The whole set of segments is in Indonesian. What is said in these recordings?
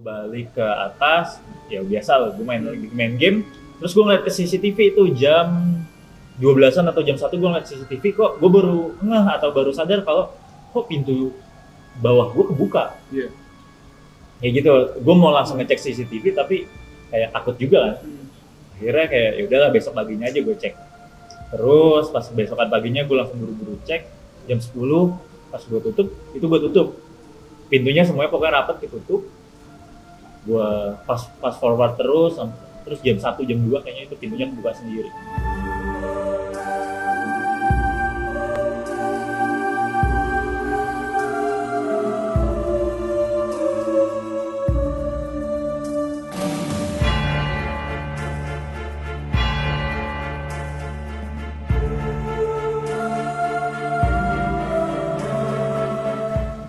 balik ke atas, ya biasa lah, gue main game, terus gue ngeliat ke CCTV itu jam 12-an atau jam 1 gue ngeliat CCTV, kok gue baru ngeh atau baru sadar kalau kok pintu bawah gue kebuka. Iya. Ya gitu, gue mau langsung ngecek CCTV tapi kayak takut juga kan. Akhirnya kayak ya udahlah besok paginya aja gue cek. Terus pas besokan paginya gue langsung buru-buru cek jam 10, pas gue tutup, itu gue tutup. Pintunya semuanya pokoknya rapet ditutup. Gue pas forward terus jam 1, jam 2 kayaknya itu pintunya kebuka sendiri.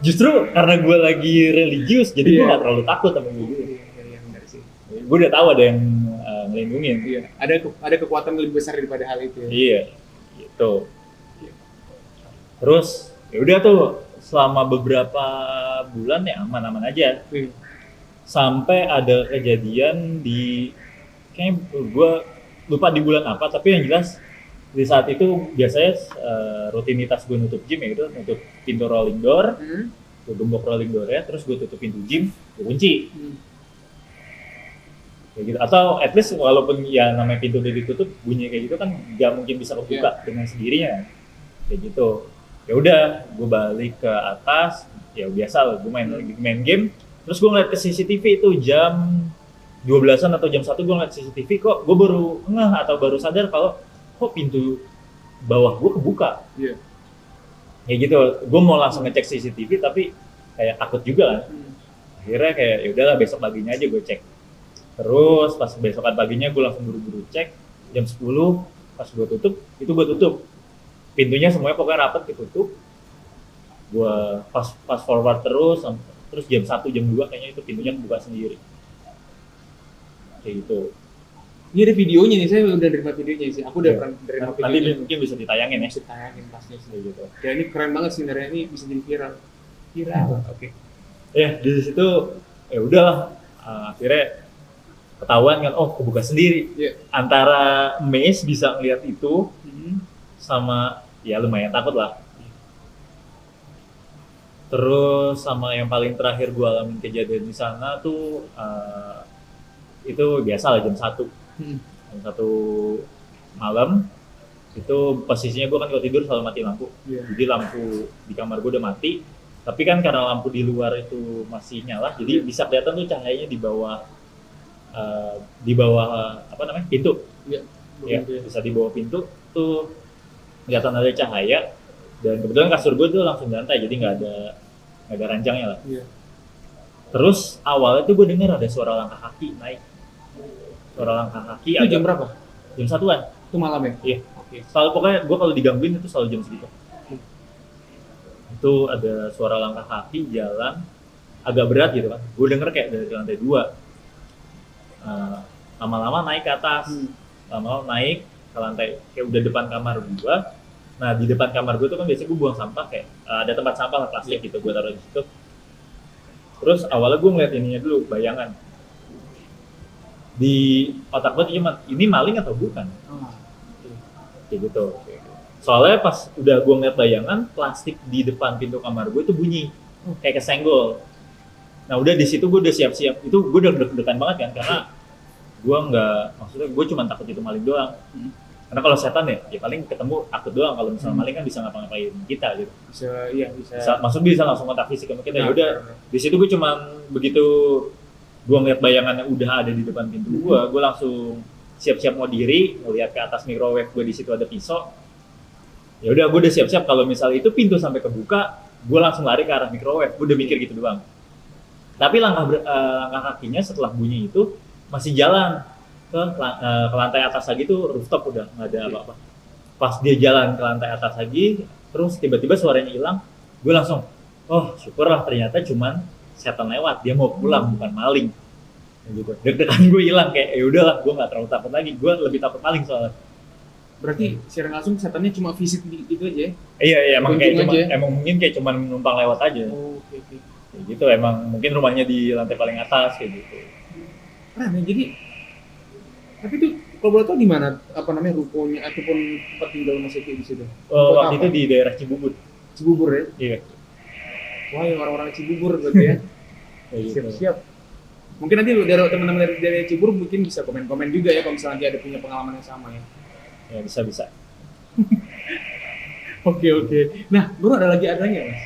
Justru karena gue lagi religius, jadi gue gak terlalu takut sama gue. Iya, benar sih. Gue udah tahu ada yang ngelindungin. Iya, ada kekuatan lebih besar daripada hal itu. Iya, gitu. Terus ya udah tuh selama beberapa bulan ya aman-aman aja. Sampai ada kejadian kayaknya gue lupa di bulan apa, tapi yang jelas di saat itu biasanya rutinitas gue nutup gym ya itu nutup pintu rolling door, gue gembok rolling door ya, terus gue tutup pintu gym, gue kunci. Kayak gitu. Atau at least walaupun ya namanya pintu udah ditutup, bunyi kayak gitu kan nggak mungkin bisa kebuka dengan sendirinya. Kayak gitu. Ya udah, gue balik ke atas, ya biasa lah, gue main game, terus gue ngeliat ke CCTV itu jam 12-an atau jam 1 gue ngeliat CCTV, kok gue baru ngeh atau baru sadar kalau kok pintu bawah gue kebuka. Iya. Ya gitu, gue mau langsung ngecek CCTV tapi kayak takut juga kan. Akhirnya kayak ya udahlah besok paginya aja gue cek. Terus pas besokan paginya gue langsung buru-buru cek jam 10, pas gue tutup, itu gue tutup. Pintunya semuanya pokoknya rapet ditutup. Gue pas forward terus jam 1, jam 2 kayaknya itu pintunya kebuka sendiri. Kayak gitu. Ini ada videonya nih, saya udah nerima videonya sih. Aku udah pernah nerima videonya. Nanti mungkin bisa ditayangin ya. Bisa ditayangin pastinya sih. Gitu. Ya ini keren banget sih sebenarnya, ini bisa jadi viral. Oke. Ya di situ ya udahlah, akhirnya ketahuan kan, oh kebuka sendiri. Antara Mace bisa ngeliat itu sama ya lumayan takut lah. Terus sama yang paling terakhir gue alamin kejadian di sana tuh itu biasa lah jam 1 malam. Itu posisinya gue kan kalau tidur selalu mati lampu. Jadi lampu di kamar gue udah mati, tapi kan karena lampu di luar itu masih nyala, jadi bisa kelihatan tuh cahayanya di bawah apa namanya, pintu. Ya, bisa di bawah pintu tuh kelihatan ada cahaya, dan kebetulan kasur gue tuh langsung di lantai, jadi nggak ada ranjangnya lah. Terus awalnya tuh gue dengar ada suara langkah kaki naik. Suara langkah kaki. Itu jam berapa? Jam 1-an. Itu malam ya? Iya. Selalu pokoknya gue kalau digangguin itu selalu jam segitu. Itu ada suara langkah kaki jalan agak berat gitu kan. Gue denger kayak dari lantai 2. Lama-lama naik ke atas. Lama-lama naik ke lantai kayak udah depan kamar gue. Nah di depan kamar gue tuh kan biasanya gue buang sampah, kayak ada tempat sampah lah plastik gitu, gue taruh di situ. Terus awalnya gue ngeliat ininya dulu, bayangan. Di otak gue cuma ini maling atau bukan? Kayak gitu. Soalnya pas udah gue ngeliat bayangan, plastik di depan pintu kamar gue itu bunyi kayak kesenggol. Nah udah di situ gue udah siap-siap, itu gue udah deg-degan banget kan, karena maksudnya gue cuma takut itu maling doang. Karena kalau setan ya paling ketemu takut doang, kalau misalnya maling kan bisa ngapa-ngapain kita gitu. Maksudnya bisa langsung kontak fisik sama kita. Ya udah di situ gue cuma begitu gue ngeliat bayangannya udah ada di depan pintu gue langsung siap-siap mau diri, ngeliat ke atas microwave gue, di situ ada pisau. Ya udah gue udah siap-siap kalau misalnya itu pintu sampai kebuka, gue langsung lari ke arah microwave. Gue udah mikir gitu doang. Tapi langkah kakinya setelah bunyi itu masih jalan ke lantai atas lagi tuh, rooftop udah nggak ada apa-apa. Pas dia jalan ke lantai atas lagi, terus tiba-tiba suaranya hilang, gue langsung, oh syukurlah ternyata cuman setan lewat, dia mau pulang bukan maling. Gitu. Deg-degan gue hilang, kayak ya udahlah, gue nggak terlalu takut lagi, gue lebih takut maling soalnya. Berarti secara langsung setannya cuma visit gitu aja ya? Iya emang kayak emang mungkin kayak cuma numpang lewat aja. Oke. Kayak gitu, emang mungkin rumahnya di lantai paling atas kayak gitu. Nah, jadi tapi itu kalau boleh tahu di mana apa namanya rukonya ataupun tempat tinggal Mas Eki di situ? Kota Waktu apa? itu di daerah Cibubur. Cibubur ya? Iya. Wah, yang orang-orang Cibubur berarti ya. Kayak gitu. Siap-siap. Mungkin nanti dari teman-teman dari Cibubur mungkin bisa komen-komen juga ya kalau misalnya nanti ada punya pengalaman yang sama ya. Ya bisa. Oke. Nah, bro ada lagi Mas?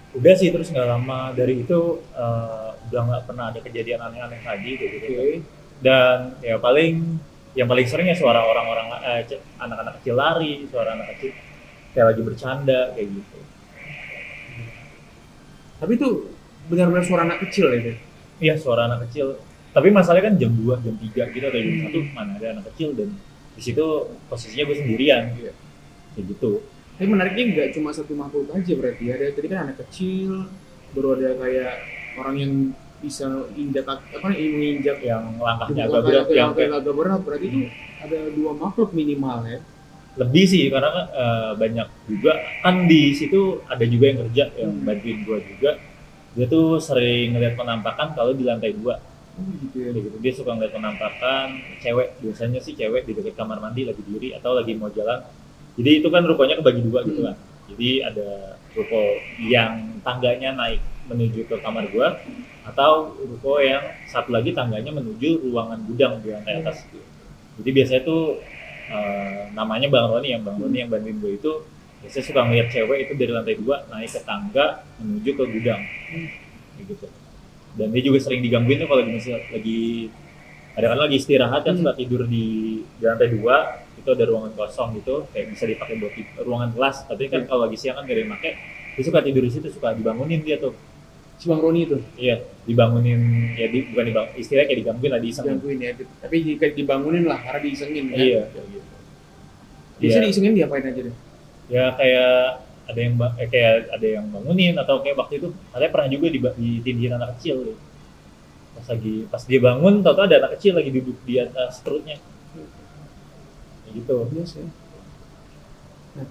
Udah sih, terus nggak lama dari itu udah nggak pernah ada kejadian aneh-aneh lagi kayak gitu. Oke. Dan ya yang paling sering ya suara orang-orang anak-anak kecil lari, suara anak kecil kayak lagi bercanda kayak gitu. Tapi itu benar-benar suara anak kecil ya? Iya, suara anak kecil. Tapi masalahnya kan jam 2, jam 3 gitu atau jam 1 mana ada anak kecil, dan di situ posisinya gue sendirian. Iya. Kayak gitu. Tapi menariknya nggak cuma satu makhluk aja berarti ada tadi kan anak kecil, baru ada kayak orang yang bisa menginjak Yang langkahnya agak berat, yang kayak agak berat, berarti itu ada 2 makhluk minimal ya. lebih sih, karena kan banyak juga kan di situ ada juga yang kerja yang bantuin gue juga. Dia tuh sering ngeliat penampakan kalau di lantai 2. Gitu ya. Kayak gitu. Dia suka ngeliat penampakan cewek, biasanya sih cewek di dekat kamar mandi lagi diri atau lagi mau jalan. Jadi itu kan rukonya kebagi 2 gitu kan. Jadi ada ruko yang tangganya naik menuju ke kamar gua, atau ruko yang satu lagi tangganya menuju ruangan gudang di lantai atas. Jadi biasanya tuh namanya Bang Roni yang bantuin gue itu biasanya suka ngeliat cewek itu dari lantai 2 naik ke tangga menuju ke gudang. Kayak gitu. Dan dia juga sering digangguin tuh kalau lagi kadang-kadang lagi istirahat kan, suka tidur di lantai 2, itu ada ruangan kosong gitu, kayak bisa dipakai buat ruangan kelas. Tapi kan kalau lagi siang kan gak ada yang pakai, dia suka tidur di situ, suka dibangunin dia tuh. Si Bang Roni itu? Iya, dibangunin, ya bukan dibangun, istilahnya kayak digangguin lah, diisengin. Digangguin ya, tapi jika dibangunin lah, karena diisengin ya? Iya, kayak gitu. Biasanya diisengin diapain aja deh? Ya kayak ada yang bangunin, atau kayak waktu itu katanya pernah juga ditindihin anak kecil deh. Pas dia bangun, tau-tau ada anak kecil lagi duduk di atas perutnya. Kayak gitu. Biasa ya? Nah,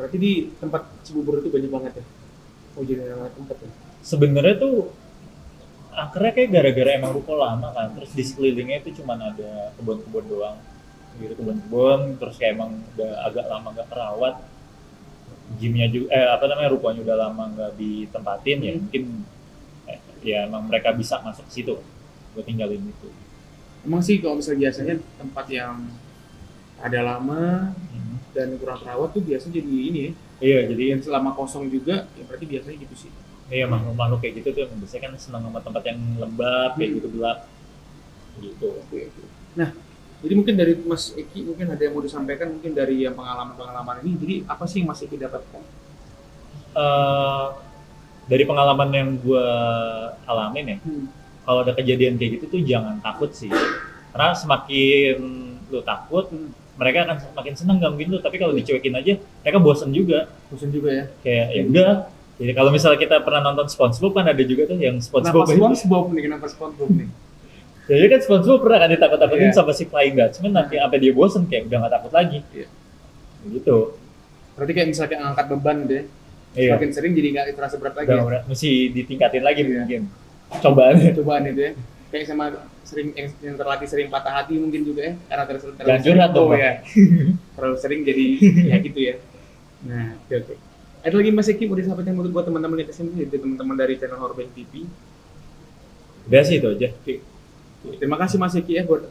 berarti di tempat Cibubur itu banyak banget ya? Oh, jadi nama tempat ya? Sebenarnya tuh akhirnya kayak gara-gara emang ruko lama kan, terus di sekelilingnya itu cuma ada kebun-kebun doang gitu, kebun-kebun, terus kayak emang udah agak lama nggak terawat, gymnya juga rukonya udah lama nggak ditempatin, ya mungkin ya emang mereka bisa masuk ke situ buat tinggalin itu. Emang sih kalau misalnya biasanya tempat yang ada lama dan kurang terawat tuh biasanya jadi ini ya. Iya, jadi yang selama kosong juga, ya berarti biasanya gitu sih. Iya, makhluk kayak gitu tuh biasanya kan senang sama tempat yang lembab, kayak gitu, gelap gitu. Oke. Nah, jadi mungkin dari Mas Eki mungkin ada yang mau disampaikan mungkin dari yang pengalaman ini. Jadi apa sih yang Mas Eki dapatkan? Dari pengalaman yang gue alamin ya, kalau ada kejadian kayak gitu tuh jangan takut sih, karena semakin lu takut, mereka akan semakin senang gangguin lu. Tapi kalau dicuekin aja, mereka bosen juga Ya? Kayak ya udah. Jadi kalau misalnya kita pernah nonton SpongeBob kan ada juga tuh yang SpongeBob. Kenapa SpongeBob nih? Jadi kan SpongeBob pernah kan ditakut-takutin sama si Flying Dutchman, nanti sampai dia bosen kayak udah nggak takut lagi. Gitu. Berarti kayak misalnya angkat beban gitu ya. Semakin sering jadi nggak terasa berat lagi. Mesti ditingkatin lagi mungkin. Cobaan itu ya. Kayak sama yang terlatih sering patah hati mungkin juga ya, karena terlalu sering ya. Terlalu sering jadi ya gitu ya. Nah, oke. Ada lagi Mas Eki mau disampaikan buat teman-teman yang kesini, teman-teman dari channel Horbank TV? Udah sih itu aja. Oke. Terima kasih Mas Eki ya buat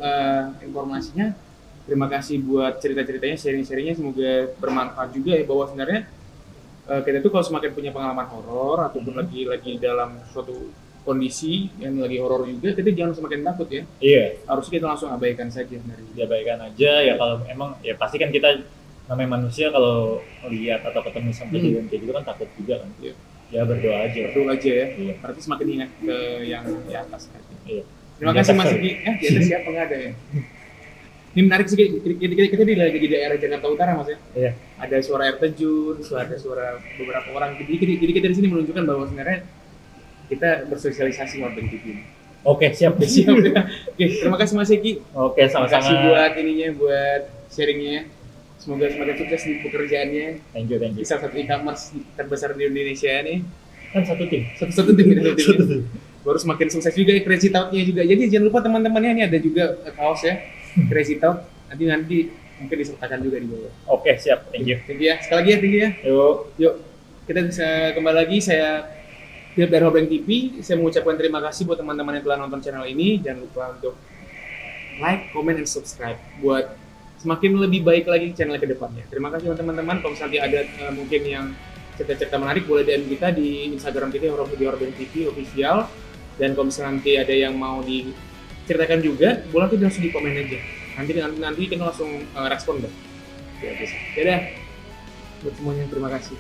informasinya. Terima kasih buat cerita-ceritanya, sharing-sharingnya, semoga bermanfaat juga ya, bahwa sebenarnya kita tuh kalau semakin punya pengalaman horor ataupun lagi dalam suatu kondisi yang lagi horor juga, kita jangan semakin takut ya. Iya. Harusnya kita langsung abaikan saja Diabaikan aja ya, kalau emang ya pasti kan kita namanya manusia kalau lihat atau ketemu sama kejadian kayak gitu kan takut juga kan. Iya. Ya berdoa aja ya. Iya. Berarti semakin ingat ke yang di atas kan. Iya. Terima kasih Mas Eki. Di atas siapa nggak ada ya? Ini menarik sih, kita lagi di daerah Jakarta Utara Mas ya. Iya. Ada suara air terjun, ada suara beberapa orang. Jadi kita di sini menunjukkan bahwa sebenarnya kita bersosialisasi Horbank TV. Oke, siap. Oke, terima kasih Mas Eki. Oke, sama-sama. Terima kasih buat sharingnya. Semoga semakin sukses di pekerjaannya. Thank you. Di salah satu e-commerce terbesar di Indonesia nih. Kan satu tim. Satu tim ini Satu tim. baru semakin sukses juga ya Crazy Tout-nya juga. Jadi jangan lupa teman-temannya ini ada juga kaos ya Crazy Tout. Nanti mungkin disertakan juga di bawah. Oke, siap. Thank you. Thank you ya. Sekali lagi ya, thank you ya. Yuk, kita bisa kembali lagi. Saya Philip dari Hoblank TV. Saya mengucapkan terima kasih buat teman-teman yang telah nonton channel ini. Jangan lupa untuk like, comment, dan subscribe buat semakin lebih baik lagi channel ke depannya. Terima kasih teman-teman. Kalau misalnya ada mungkin yang cerita-cerita menarik, boleh DM kita di Instagram kita di Hoblank TV official. Dan kalau misalnya nanti ada yang mau diceritakan juga, boleh kita langsung di komen aja. Nanti kita langsung respon deh. Ya, bisa. Dadah. Buat semuanya terima kasih.